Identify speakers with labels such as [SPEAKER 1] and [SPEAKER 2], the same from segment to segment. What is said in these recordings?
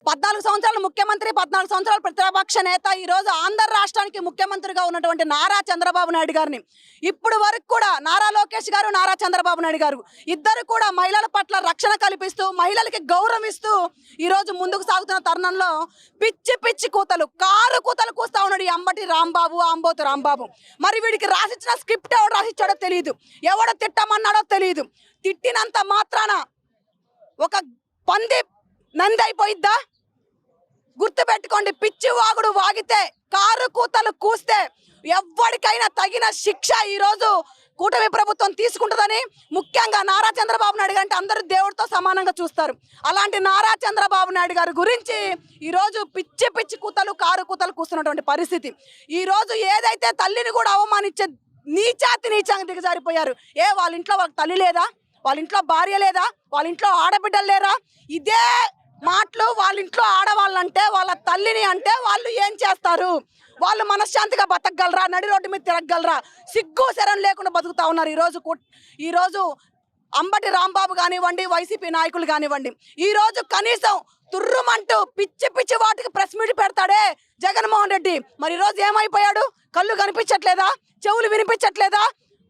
[SPEAKER 1] 14 సంవత్సరాలు ముఖ్యమంత్రి, 14 సంవత్సరాలు ప్రతిపక్ష నేత, ఈ రోజు ఆంధ్ర రాష్ట్రానికి ముఖ్యమంత్రిగా ఉన్నటువంటి నారా చంద్రబాబు నాయుడు గారిని ఇప్పుడు వరకు కూడా నారా లోకేష్ గారు, నారా చంద్రబాబు నాయుడు గారు ఇద్దరు కూడా మహిళల పట్ల రక్షణ కల్పిస్తూ, మహిళలకి గౌరవిస్తూ ఈ రోజు ముందుకు సాగుతున్న తరుణంలో పిచ్చి పిచ్చి కూతలు, కారు కూతలు కూస్తా ఉన్నాడు ఈ అంబటి రాంబాబు, అంబోతు రాంబాబు. మరి వీడికి రాసిచ్చిన స్క్రిప్ట్ ఎవడు రాసిచ్చాడో తెలియదు, ఎవడో తిట్టమన్నాడో తెలియదు. తిట్టినంత మాత్రాన ఒక పంది నంది అయిపోయిద్దా? గుర్తుపెట్టుకోండి, పిచ్చి వాగుడు వాగితే, కారు కూతలు కూస్తే ఎవ్వడికైనా తగిన శిక్ష ఈ రోజు కూటమి ప్రభుత్వం తీసుకుంటుందని ముఖ్యంగా నారా చంద్రబాబు నాయుడు గారు అంటే అందరూ దేవుడితో సమానంగా చూస్తారు. అలాంటి నారా చంద్రబాబు నాయుడు గారి గురించి ఈరోజు పిచ్చి పిచ్చి కూతలు, కారు కూతలు కూస్తున్నటువంటి పరిస్థితి. ఈరోజు ఏదైతే తల్లిని కూడా అవమానించే నీచాతి నీచంగా దిగజారిపోయారు. వాళ్ళ ఇంట్లో వాళ్ళకి తల్లి లేదా? వాళ్ళ ఇంట్లో భార్య లేదా? వాళ్ళ ఇంట్లో ఆడబిడ్డలు లేరా? ఇదే మాటలు వాళ్ళ ఇంట్లో ఆడవాళ్ళంటే, వాళ్ళ తల్లిని అంటే వాళ్ళు ఏం చేస్తారు? వాళ్ళు మనశ్శాంతిగా బతకగలరా? నడి రోడ్డు మీద తిరగగలరా? సిగ్గు శరం లేకుండా బతుకుతా ఉన్నారు ఈరోజు అంబటి రాంబాబు కానివ్వండి, వైసీపీ నాయకులు కానివ్వండి. ఈరోజు కనీసం తుర్రుమంటూ పిచ్చి పిచ్చి వాటికి ప్రెస్ మీట్ పెడతాడే జగన్మోహన్ రెడ్డి. మరి ఈరోజు ఏమైపోయాడు? కళ్ళు కనిపించట్లేదా? చెవులు వినిపించట్లేదా?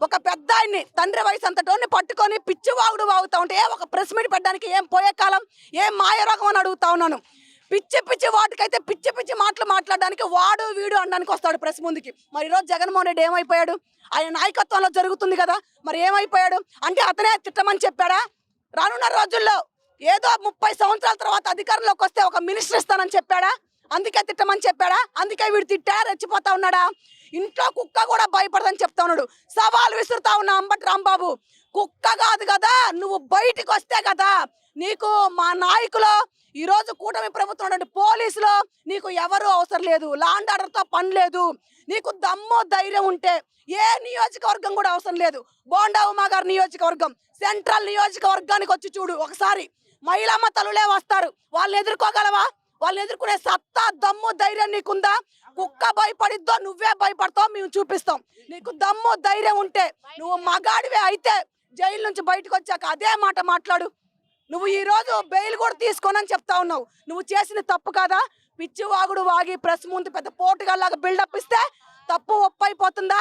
[SPEAKER 1] ఒక పెద్ద ఆయన్ని, తండ్రి వయసు అంతటోని పట్టుకొని పిచ్చి వాగుడు వాగుతా ఉంటే ఒక ప్రెస్ మీట్ పెట్టడానికి ఏం పోయే కాలం, ఏం మాయరోగం అని అడుగుతా ఉన్నాను. పిచ్చి పిచ్చి వాటికైతే పిచ్చి పిచ్చి మాటలు మాట్లాడడానికి వాడు వీడు అనడానికి వస్తాడు ప్రెస్ ముందుకి. మరి ఈరోజు జగన్మోహన్ రెడ్డి ఏమైపోయాడు? ఆయన నాయకత్వంలో జరుగుతుంది కదా, మరి ఏమైపోయాడు? అంటే అతనే తిట్టమని చెప్పాడా? రానున్న రోజుల్లో ఏదో 30 సంవత్సరాల తర్వాత అధికారంలోకి వస్తే ఒక మినిస్టర్ ఇస్తానని చెప్పాడా? అందుకే తిట్టమని చెప్పాడా? అందుకే వీడు తిట్టాడా? రెచ్చిపోతా ఉన్నాడా? ఇంట్లో కుక్క కూడా భయపడదని చెప్తా ఉన్నాడు. సవాల్ విసురుతా ఉన్నా అంబటి రాంబాబు, కుక్క కాదు కదా, నువ్వు బయటికి వస్తే కదా నీకు మా నాయకులు, ఈరోజు కూటమి ప్రభుత్వం పోలీసులు నీకు ఎవరు అవసరం లేదు, లా అండ్ ఆర్డర్తో పని లేదు. నీకు దమ్ము ధైర్యం ఉంటే ఏ నియోజకవర్గం కూడా అవసరం లేదు. బోండా ఉమా గారి నియోజకవర్గం, సెంట్రల్ నియోజకవర్గానికి వచ్చి చూడు ఒకసారి. మహిళమ్మ తల్లులే వస్తారు, వాళ్ళని ఎదుర్కోగలవా? వాళ్ళని ఎదుర్కొనే సత్తా, దమ్ము, ధైర్యం నీకుందా? కుక్క భయపడిద్దో, నువ్వే భయపడతావు, మేము చూపిస్తాం. నీకు దమ్ము ధైర్యం ఉంటే, నువ్వు మగాడివే అయితే జైలు నుంచి బయటకు వచ్చాక అదే మాట మాట్లాడు. నువ్వు ఈ రోజు బెయిల్ కూడా తీసుకోనని చెప్తా ఉన్నావు. నువ్వు చేసిన తప్పు కాదా? పిచ్చి వాగుడు వాగి ప్రెస్ ముందు పెద్ద పోటుగాళ్ళలాగా బిల్డప్ ఇస్తే తప్పు ఒప్పైపోతుందా?